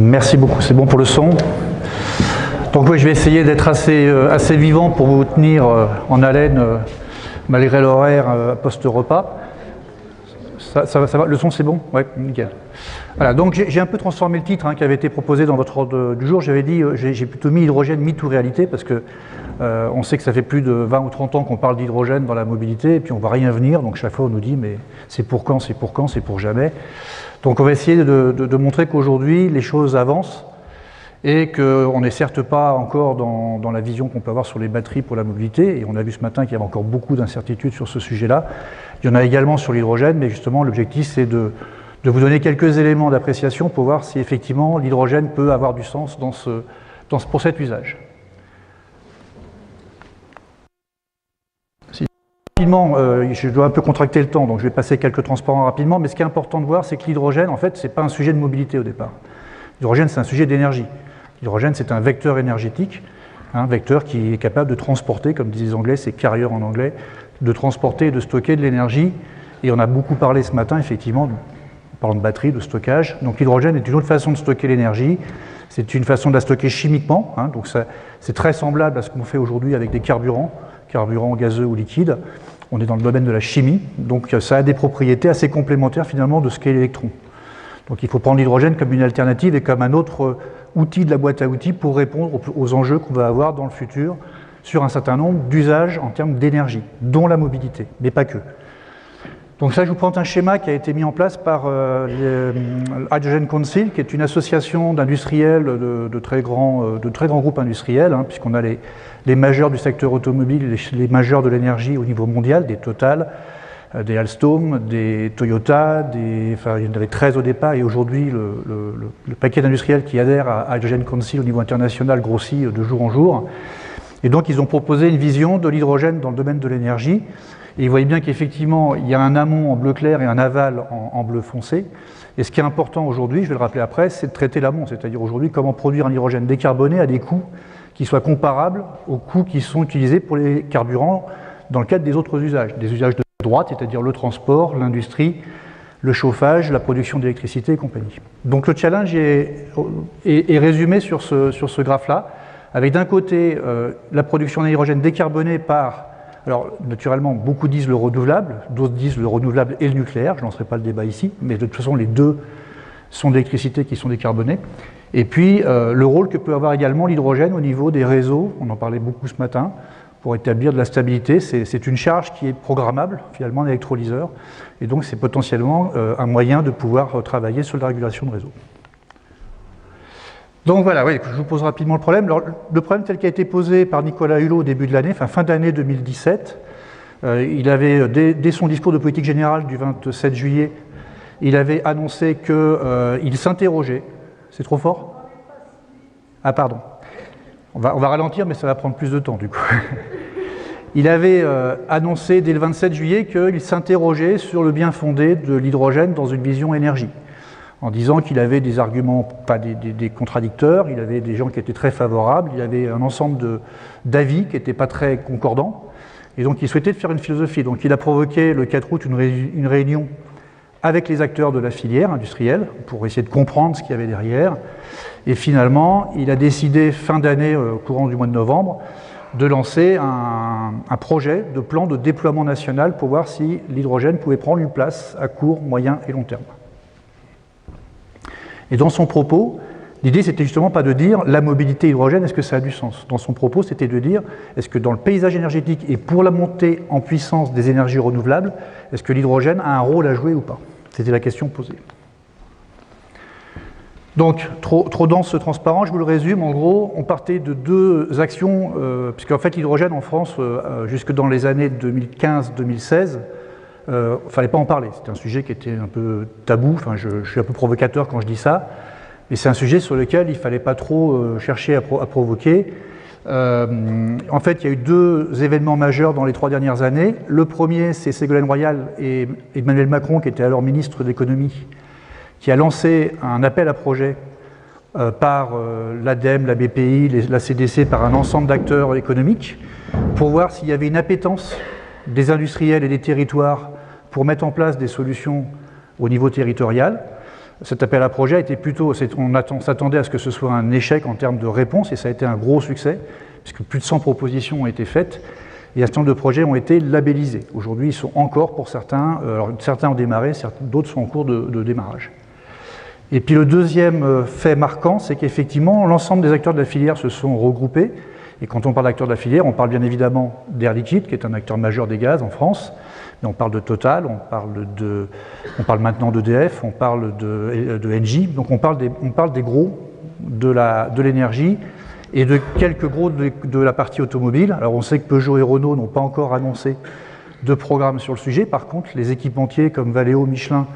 Merci beaucoup, c'est bon pour le son. Donc oui, je vais essayer d'être assez vivant pour vous tenir en haleine malgré l'horaire post-repas. Ça va, le son c'est bon? Ouais, nickel. Voilà, donc j'ai un peu transformé le titre qui avait été proposé dans votre ordre du jour. J'avais dit, j'ai plutôt mis hydrogène, mythe ou réalité, parce que on sait que ça fait plus de 20 ou 30 ans qu'on parle d'hydrogène dans la mobilité, et puis on ne voit rien venir, donc chaque fois on nous dit, mais c'est pour quand, c'est pour quand, c'est pour jamais. Donc on va essayer de montrer qu'aujourd'hui les choses avancent, et qu'on n'est certes pas encore dans la vision qu'on peut avoir sur les batteries pour la mobilité, et on a vu ce matin qu'il y avait encore beaucoup d'incertitudes sur ce sujet-là. Il y en a également sur l'hydrogène, mais justement l'objectif c'est de vous donner quelques éléments d'appréciation pour voir si effectivement l'hydrogène peut avoir du sens pour cet usage. Rapidement, je dois un peu contracter le temps, donc je vais passer quelques transparents rapidement, mais ce qui est important de voir, c'est que l'hydrogène, en fait, ce n'est pas un sujet de mobilité au départ. L'hydrogène, c'est un sujet d'énergie. L'hydrogène, c'est un vecteur énergétique, un vecteur qui est capable de transporter, comme disent les Anglais, c'est carrier en anglais, de transporter et de stocker de l'énergie. Et on a beaucoup parlé ce matin, effectivement, en parlant de batterie, de stockage. Donc l'hydrogène est une autre façon de stocker l'énergie. C'est une façon de la stocker chimiquement. Donc c'est très semblable à ce qu'on fait aujourd'hui avec des carburants gazeux ou liquides. On est dans le domaine de la chimie. Donc ça a des propriétés assez complémentaires finalement de ce qu'est l'électron. Donc il faut prendre l'hydrogène comme une alternative et comme un autre outil de la boîte à outils pour répondre aux enjeux qu'on va avoir dans le futur sur un certain nombre d'usages en termes d'énergie, dont la mobilité, mais pas que. Donc ça, je vous présente un schéma qui a été mis en place par le Hydrogen Council, qui est une association d'industriels de très grands groupes industriels, puisqu'on a les majeurs du secteur automobile, les majeurs de l'énergie au niveau mondial, des Total, des Alstom, des Toyota, enfin, il y en avait 13 au départ, et aujourd'hui le paquet d'industriels qui adhèrent à Hydrogen Council au niveau international grossit de jour en jour. Et donc ils ont proposé une vision de l'hydrogène dans le domaine de l'énergie. Et vous voyez bien qu'effectivement, il y a un amont en bleu clair et un aval en bleu foncé. Et ce qui est important aujourd'hui, je vais le rappeler après, c'est de traiter l'amont, c'est-à-dire aujourd'hui comment produire un hydrogène décarboné à des coûts qui soient comparables aux coûts qui sont utilisés pour les carburants dans le cadre des autres usages. Des usages de droite, c'est-à-dire le transport, l'industrie, le chauffage, la production d'électricité et compagnie. Donc le challenge est résumé sur ce graphe-là, avec d'un côté la production d'hydrogène décarboné par, alors naturellement beaucoup disent le renouvelable, d'autres disent le renouvelable et le nucléaire, je ne lancerai pas le débat ici, mais de toute façon les deux sont d'électricité qui sont décarbonées. Et puis le rôle que peut avoir également l'hydrogène au niveau des réseaux, on en parlait beaucoup ce matin, pour établir de la stabilité. C'est une charge qui est programmable finalement en électrolyseur, et donc c'est potentiellement un moyen de pouvoir travailler sur la régulation de réseau. Donc voilà, oui, je vous pose rapidement le problème. Alors, le problème tel qu'il a été posé par Nicolas Hulot au début de l'année, fin d'année 2017, il avait, dès son discours de politique générale du 27 juillet, il avait annoncé qu'il s'interrogeait. C'est trop fort? Ah pardon. On va ralentir, mais ça va prendre plus de temps du coup. Il avait annoncé dès le 27 juillet qu'il s'interrogeait sur le bien fondé de l'hydrogène dans une vision énergie, en disant qu'il avait des arguments, pas des contradicteurs, il avait des gens qui étaient très favorables, il avait un ensemble d'avis qui n'étaient pas très concordants, et donc il souhaitait faire une philosophie. Donc il a provoqué le 4 août une réunion avec les acteurs de la filière industrielle pour essayer de comprendre ce qu'il y avait derrière, et finalement il a décidé fin d'année, au courant du mois de novembre, de lancer un projet de plan de déploiement national pour voir si l'hydrogène pouvait prendre une place à court, moyen et long terme. Et dans son propos, l'idée c'était justement pas de dire la mobilité hydrogène, est-ce que ça a du sens? Dans son propos, c'était de dire est-ce que dans le paysage énergétique et pour la montée en puissance des énergies renouvelables, est-ce que l'hydrogène a un rôle à jouer ou pas? C'était la question posée. Donc, trop dense, transparent, je vous le résume. En gros, on partait de deux actions, puisqu'en fait l'hydrogène en France, jusque dans les années 2015-2016, il ne fallait pas en parler. C'était un sujet qui était un peu tabou, enfin, je suis un peu provocateur quand je dis ça, mais c'est un sujet sur lequel il ne fallait pas trop chercher à provoquer. En fait, il y a eu deux événements majeurs dans les 3 dernières années. Le premier, c'est Ségolène Royal et Emmanuel Macron, qui était alors ministre de l'économie, qui a lancé un appel à projet par l'ADEME, la BPI, la CDC, par un ensemble d'acteurs économiques, pour voir s'il y avait une appétence des industriels et des territoires pour mettre en place des solutions au niveau territorial. Cet appel à projet a été plutôt, on s'attendait à ce que ce soit un échec en termes de réponse, et ça a été un gros succès, puisque plus de 100 propositions ont été faites, et un certain nombre de projets ont été labellisés. Aujourd'hui, ils sont encore pour certains, alors certains ont démarré, d'autres sont en cours de démarrage. Et puis le deuxième fait marquant, c'est qu'effectivement, l'ensemble des acteurs de la filière se sont regroupés, et quand on parle d'acteurs de la filière, on parle bien évidemment d'Air Liquide, qui est un acteur majeur des gaz en France, mais on parle de Total, on parle maintenant d'EDF, on parle de Engie, donc on parle des gros de l'énergie et de quelques gros de la partie automobile. Alors on sait que Peugeot et Renault n'ont pas encore annoncé de programme sur le sujet, par contre les équipementiers comme Valeo, Michelin,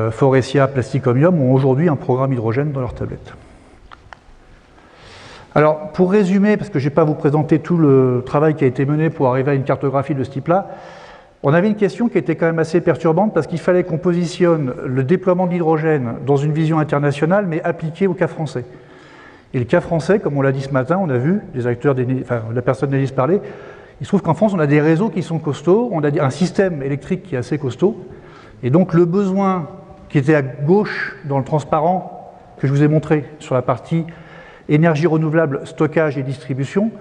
Faurecia, Plastic Omnium ont aujourd'hui un programme hydrogène dans leur tablette. Alors, pour résumer, parce que je ne vais pas vous présenter tout le travail qui a été mené pour arriver à une cartographie de ce type-là, on avait une question qui était quand même assez perturbante parce qu'il fallait qu'on positionne le déploiement de l'hydrogène dans une vision internationale, mais appliquée au cas français. Et le cas français, comme on l'a dit ce matin, on a vu les acteurs, la personne d'Élise parler, il se trouve qu'en France, on a des réseaux qui sont costauds, on a un système électrique qui est assez costaud, et donc le besoin qui était à gauche dans le transparent que je vous ai montré sur la partie énergie renouvelable, stockage et distribution,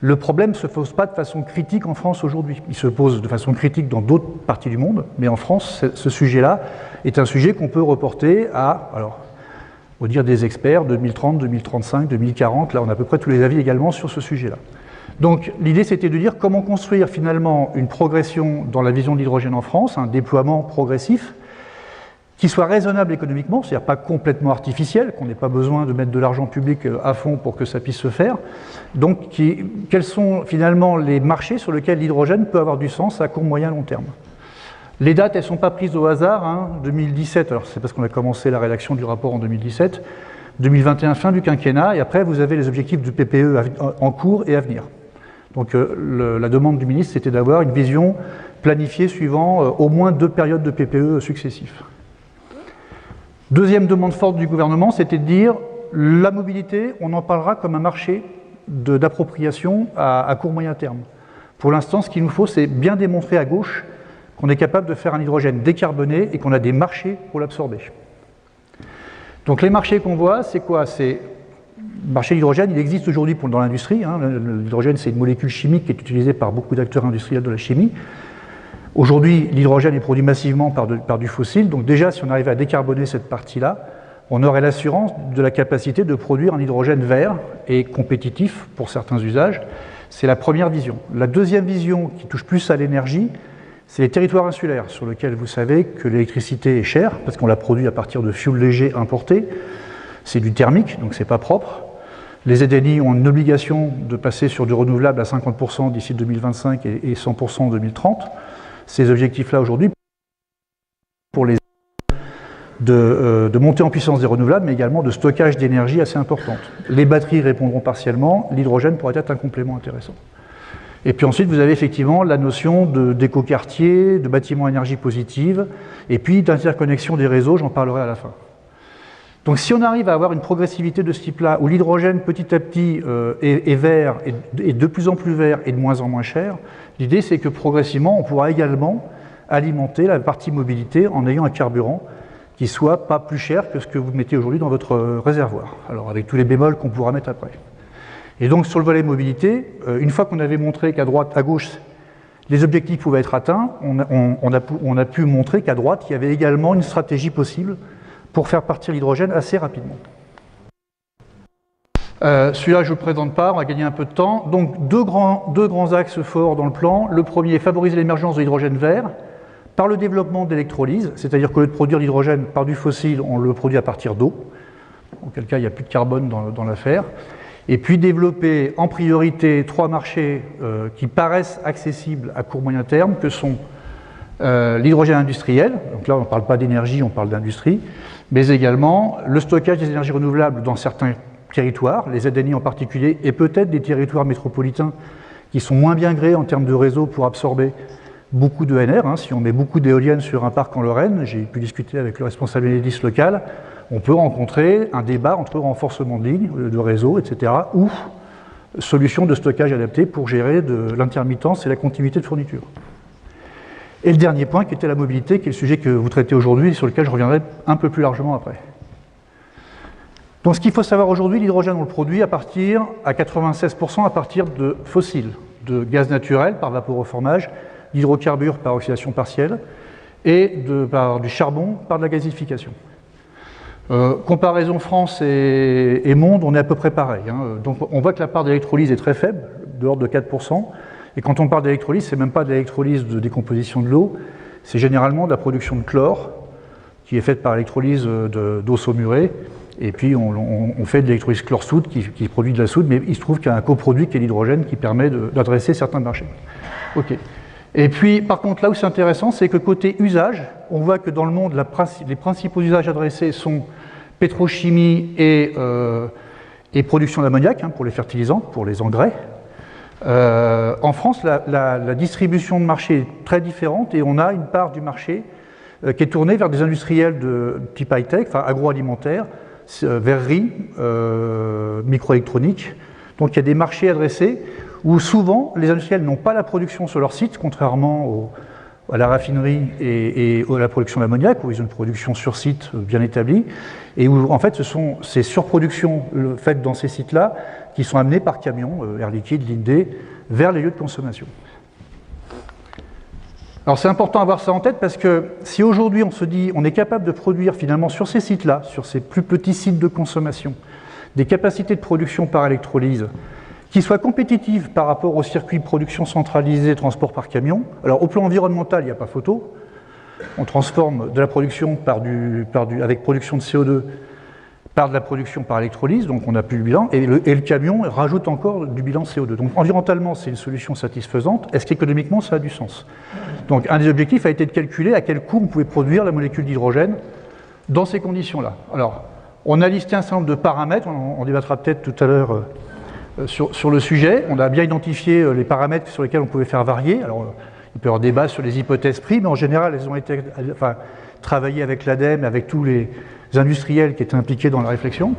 le problème ne se pose pas de façon critique en France aujourd'hui. Il se pose de façon critique dans d'autres parties du monde, mais en France, ce sujet-là est un sujet qu'on peut reporter à, alors, au dire des experts, 2030, 2035, 2040, là on a à peu près tous les avis également sur ce sujet-là. Donc l'idée c'était de dire comment construire finalement une progression dans la vision de l'hydrogène en France, un déploiement progressif, qui soit raisonnable économiquement, c'est-à-dire pas complètement artificiel, qu'on n'ait pas besoin de mettre de l'argent public à fond pour que ça puisse se faire. Donc, quels sont finalement les marchés sur lesquels l'hydrogène peut avoir du sens à court, moyen, long terme? Les dates, elles ne sont pas prises au hasard. Hein. 2017, alors c'est parce qu'on a commencé la rédaction du rapport en 2017, 2021, fin du quinquennat, et après vous avez les objectifs du PPE en cours et à venir. Donc la demande du ministre, c'était d'avoir une vision planifiée suivant au moins 2 périodes de PPE successifs. Deuxième demande forte du gouvernement, c'était de dire la mobilité, on en parlera comme un marché d'appropriation à court moyen terme. Pour l'instant, ce qu'il nous faut, c'est bien démontrer à gauche qu'on est capable de faire un hydrogène décarboné et qu'on a des marchés pour l'absorber. Donc les marchés qu'on voit, c'est quoi? C'est le marché de l'hydrogène, il existe aujourd'hui dans l'industrie. Hein. L'hydrogène, c'est une molécule chimique qui est utilisée par beaucoup d'acteurs industriels de la chimie. Aujourd'hui, l'hydrogène est produit massivement par du fossile, donc déjà, si on arrive à décarboner cette partie-là, on aurait l'assurance de la capacité de produire un hydrogène vert et compétitif pour certains usages. C'est la première vision. La deuxième vision, qui touche plus à l'énergie, c'est les territoires insulaires, sur lesquels vous savez que l'électricité est chère, parce qu'on la produit à partir de fioul léger importé. C'est du thermique, donc c'est pas propre. Les ZNI ont une obligation de passer sur du renouvelable à 50% d'ici 2025 et 100% en 2030. Ces objectifs-là aujourd'hui, pour les de montée en puissance des renouvelables, mais également de stockage d'énergie assez importante. Les batteries répondront partiellement, l'hydrogène pourrait être un complément intéressant. Et puis ensuite, vous avez effectivement la notion d'écoquartier, de bâtiments à énergie positive, et puis d'interconnexion des réseaux, j'en parlerai à la fin. Donc si on arrive à avoir une progressivité de ce type-là, où l'hydrogène petit à petit est vert, est de plus en plus vert et de moins en moins cher, l'idée c'est que progressivement on pourra également alimenter la partie mobilité en ayant un carburant qui soit pas plus cher que ce que vous mettez aujourd'hui dans votre réservoir. Alors avec tous les bémols qu'on pourra mettre après. Et donc sur le volet mobilité, une fois qu'on avait montré qu'à droite, à gauche, les objectifs pouvaient être atteints, on a pu montrer qu'à droite, il y avait également une stratégie possible pour faire partir l'hydrogène assez rapidement. Celui-là, je ne le présente pas, on va gagner un peu de temps. Donc deux grands axes forts dans le plan. Le premier, favoriser l'émergence de l'hydrogène vert par le développement d'électrolyse, c'est-à-dire qu'au lieu de produire l'hydrogène par du fossile, on le produit à partir d'eau, auquel cas il n'y a plus de carbone dans l'affaire. Et puis développer en priorité 3 marchés qui paraissent accessibles à court moyen terme, que sont l'hydrogène industriel, donc là on ne parle pas d'énergie, on parle d'industrie, mais également le stockage des énergies renouvelables dans certains territoires, les ZNI en particulier, et peut-être des territoires métropolitains qui sont moins bien gréés en termes de réseau pour absorber beaucoup d'ENR. Hein. Si on met beaucoup d'éoliennes sur un parc en Lorraine, j'ai pu discuter avec le responsable Enedis local, on peut rencontrer un débat entre renforcement de lignes, de réseau, etc., ou solutions de stockage adaptées pour gérer de l'intermittence et la continuité de fourniture. Et le dernier point qui était la mobilité, qui est le sujet que vous traitez aujourd'hui et sur lequel je reviendrai un peu plus largement après. Donc ce qu'il faut savoir aujourd'hui, l'hydrogène on le produit à 96% à partir de fossiles, de gaz naturel par vaporeformage, d'hydrocarbures par oxydation partielle et par du charbon par de la gasification. Comparaison France et monde, on est à peu près pareil. Donc on voit que la part d'électrolyse est très faible, de l'ordre de 4%. Et quand on parle d'électrolyse, c'est même pas de l'électrolyse de décomposition de l'eau, c'est généralement de la production de chlore, qui est faite par électrolyse d'eau saumurée. Et puis on fait de l'électrolyse chlore-soude qui produit de la soude, mais il se trouve qu'il y a un coproduit qui est l'hydrogène qui permet d'adresser certains marchés. Ok. Et puis par contre, là où c'est intéressant, c'est que côté usage, on voit que dans le monde, les principaux usages adressés sont pétrochimie et production d'ammoniac pour les fertilisants, pour les engrais. En France, la distribution de marché est très différente et on a une part du marché qui est tournée vers des industriels de type high-tech, enfin agroalimentaire, verrerie, microélectronique. Donc il y a des marchés adressés où souvent les industriels n'ont pas la production sur leur site, contrairement à la raffinerie et à la production d'ammoniac, où ils ont une production sur site bien établie, et où en fait ce sont ces surproductions faites dans ces sites-là qui sont amenées par camion, Air Liquide, Linde, vers les lieux de consommation. Alors c'est important d'avoir ça en tête parce que si aujourd'hui on se dit on est capable de produire finalement sur ces sites-là, sur ces plus petits sites de consommation, des capacités de production par électrolyse qui soient compétitives par rapport au circuit de production centralisé et transport par camion. Alors au plan environnemental, il n'y a pas photo. On transforme de la production avec production de CO2 par de la production par électrolyse, donc on n'a plus le bilan, et le camion rajoute encore du bilan CO2. Donc environnementalement, c'est une solution satisfaisante. Est-ce qu'économiquement, ça a du sens? Donc un des objectifs a été de calculer à quel coût on pouvait produire la molécule d'hydrogène dans ces conditions-là. Alors, on a listé un certain nombre de paramètres, on débattra peut-être tout à l'heure sur le sujet. On a bien identifié les paramètres sur lesquels on pouvait faire varier. Alors, il peut y avoir débat sur les hypothèses prix, mais en général, elles ont été travaillées avec l'ADEME, avec tous les industriels qui étaient impliqués dans la réflexion.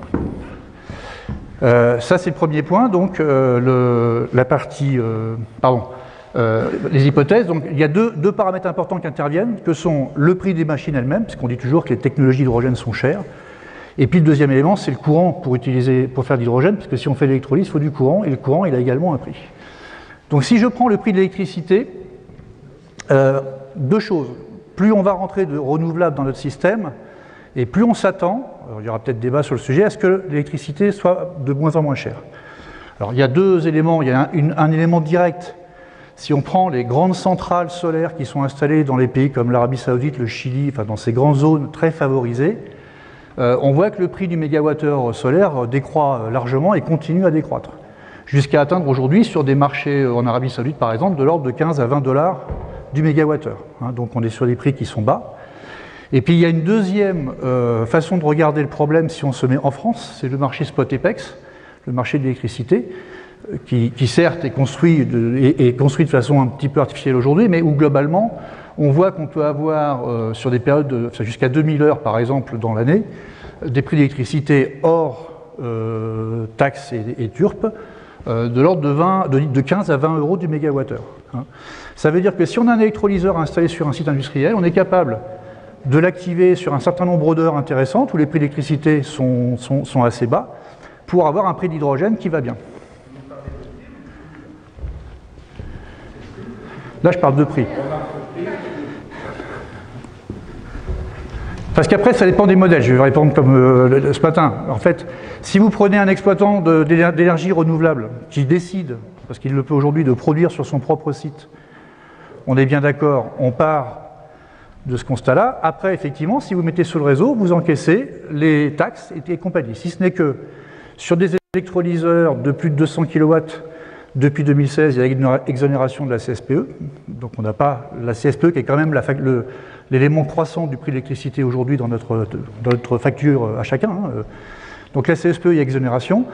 Ça, c'est le premier point. Donc, la partie... les hypothèses. Donc, il y a deux paramètres importants qui interviennent, que sont le prix des machines elles-mêmes, puisqu'on dit toujours que les technologies d'hydrogène sont chères. Et puis le deuxième élément, c'est le courant pour faire de l'hydrogène, parce que si on fait de l'électrolyse, il faut du courant, et le courant, il a également un prix. Donc si je prends le prix de l'électricité, deux choses. Plus on va rentrer de renouvelables dans notre système, et plus on s'attend, il y aura peut-être débat sur le sujet, à ce que l'électricité soit de moins en moins chère. Alors il y a deux éléments, il y a un élément direct. Si on prend les grandes centrales solaires qui sont installées dans les pays comme l'Arabie Saoudite, le Chili, enfin dans ces grandes zones très favorisées, on voit que le prix du mégawattheure solaire décroît largement et continue à décroître, jusqu'à atteindre aujourd'hui sur des marchés en Arabie Saoudite par exemple de l'ordre de 15 à 20 $ du mégawattheure. Donc on est sur des prix qui sont bas. Et puis il y a une deuxième façon de regarder le problème si on se met en France, c'est le marché spot EPEX, le marché de l'électricité, qui certes est construit de façon un petit peu artificielle aujourd'hui, mais où globalement on voit qu'on peut avoir sur des périodes jusqu'à 2000 heures par exemple dans l'année, des prix d'électricité hors taxes et TURP de l'ordre de 15 à 20 € du mégawattheure. Ça veut dire que si on a un électrolyseur installé sur un site industriel, on est capable de l'activer sur un certain nombre d'heures intéressantes où les prix d'électricité sont assez bas pour avoir un prix d'hydrogène qui va bien. Là, je parle de prix. Parce qu'après, ça dépend des modèles. Je vais répondre comme ce matin. En fait, si vous prenez un exploitant d'énergie renouvelable qui décide, parce qu'il le peut aujourd'hui, de produire sur son propre site, on est bien d'accord, on part de ce constat-là. Après, effectivement, si vous mettez sur le réseau, vous encaissez les taxes et compagnie. Si ce n'est que sur des électrolyseurs de plus de 200 kW, depuis 2016, il y a une exonération de la CSPE. Donc on n'a pas la CSPE qui est quand même l'élément croissant du prix de l'électricité aujourd'hui dans notre facture à chacun. Donc la CSPE, il y a exonération.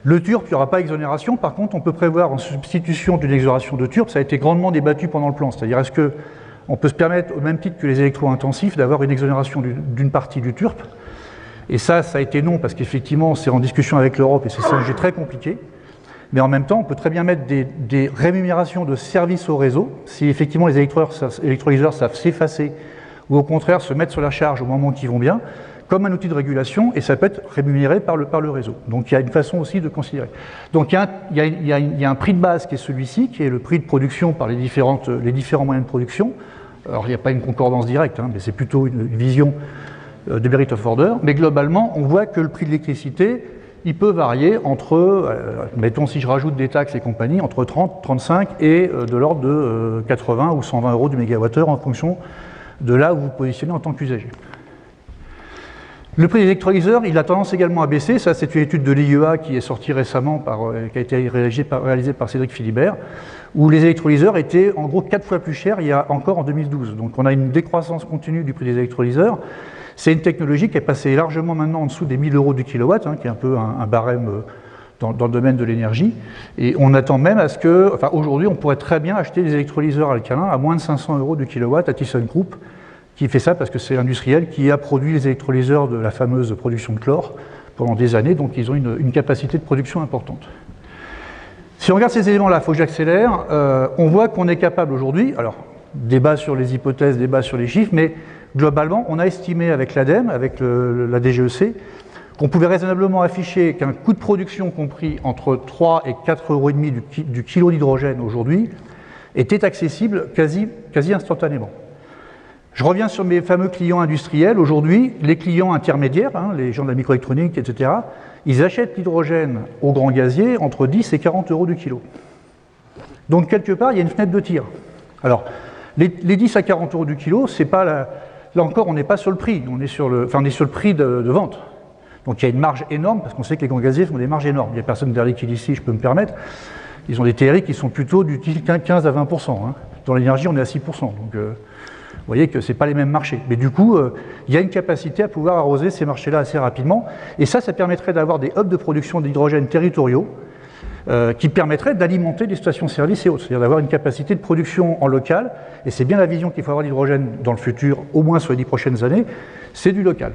Le TURP, il n'y aura pas exonération. Par contre, on peut prévoir en substitution d'une exonération de TURP, ça a été grandement débattu pendant le plan. C'est-à-dire, est-ce qu'on peut se permettre, au même titre que les électro-intensifs, d'avoir une exonération d'une partie du TURP? Et ça a été non, parce qu'effectivement, c'est en discussion avec l'Europe et c'est un sujet très compliqué. mais en même temps, on peut très bien mettre des rémunérations de services au réseau, si effectivement les électrolyseurs savent s'effacer, ou au contraire se mettre sur la charge au moment qu'ils vont bien, comme un outil de régulation, et ça peut être rémunéré par le réseau. Donc il y a une façon aussi de considérer. Donc il y a un prix de base qui est celui-ci, qui est le prix de production par les différents moyens de production. Alors il n'y a pas une concordance directe, mais c'est plutôt une vision de merit of order. Mais globalement, on voit que le prix de l'électricité, il peut varier entre, mettons si je rajoute des taxes et compagnie, entre 30, 35 et de l'ordre de 80 ou 120 euros du mégawattheure en fonction de là où vous vous positionnez en tant qu'usager. Le prix des électrolyseurs, il a tendance également à baisser. Ça, c'est une étude de l'IEA qui est sortie récemment, qui a été réalisée par Cédric Philibert, où les électrolyseurs étaient en gros 4 fois plus chers il y a encore en 2012. Donc on a une décroissance continue du prix des électrolyseurs. C'est une technologie qui est passée largement maintenant en dessous des 1000 euros du kilowatt, qui est un peu un barème dans le domaine de l'énergie. Et on attend même à ce que, enfin aujourd'hui, on pourrait très bien acheter des électrolyseurs alcalins à moins de 500 euros du kilowatt à ThyssenKrupp, qui fait ça parce que c'est l'industriel qui a produit les électrolyseurs de la fameuse production de chlore pendant des années, donc ils ont une capacité de production importante. Si on regarde ces éléments-là, il faut que j'accélère, on voit qu'on est capable aujourd'hui, alors débat sur les hypothèses, débat sur les chiffres, mais globalement, on a estimé avec l'ADEME, avec la DGEC, qu'on pouvait raisonnablement afficher qu'un coût de production compris entre 3 et 4,5 euros du kilo d'hydrogène aujourd'hui était accessible quasi instantanément. Je reviens sur mes fameux clients industriels. Aujourd'hui, les clients intermédiaires, les gens de la microélectronique, etc., ils achètent l'hydrogène au grand gazier entre 10 et 40 euros du kilo. Donc, quelque part, il y a une fenêtre de tir. Alors, les 10 à 40 euros du kilo, c'est pas là encore, on n'est pas sur le prix, on est sur le prix de vente. Donc, il y a une marge énorme, parce qu'on sait que les grands gaziers font des marges énormes. Il y a personne derrière qui dit ici, je peux me permettre. Ils ont des TRI qui sont plutôt du 15 à 20%. Dans l'énergie, on est à 6%. Donc, vous voyez que ce n'est pas les mêmes marchés. Mais du coup, il y a une capacité à pouvoir arroser ces marchés-là assez rapidement. Et ça permettrait d'avoir des hubs de production d'hydrogène territoriaux qui permettraient d'alimenter des stations-service et autres. C'est-à-dire d'avoir une capacité de production en local. Et c'est bien la vision qu'il faut avoir d'hydrogène dans le futur, au moins sur les 10 prochaines années, c'est du local.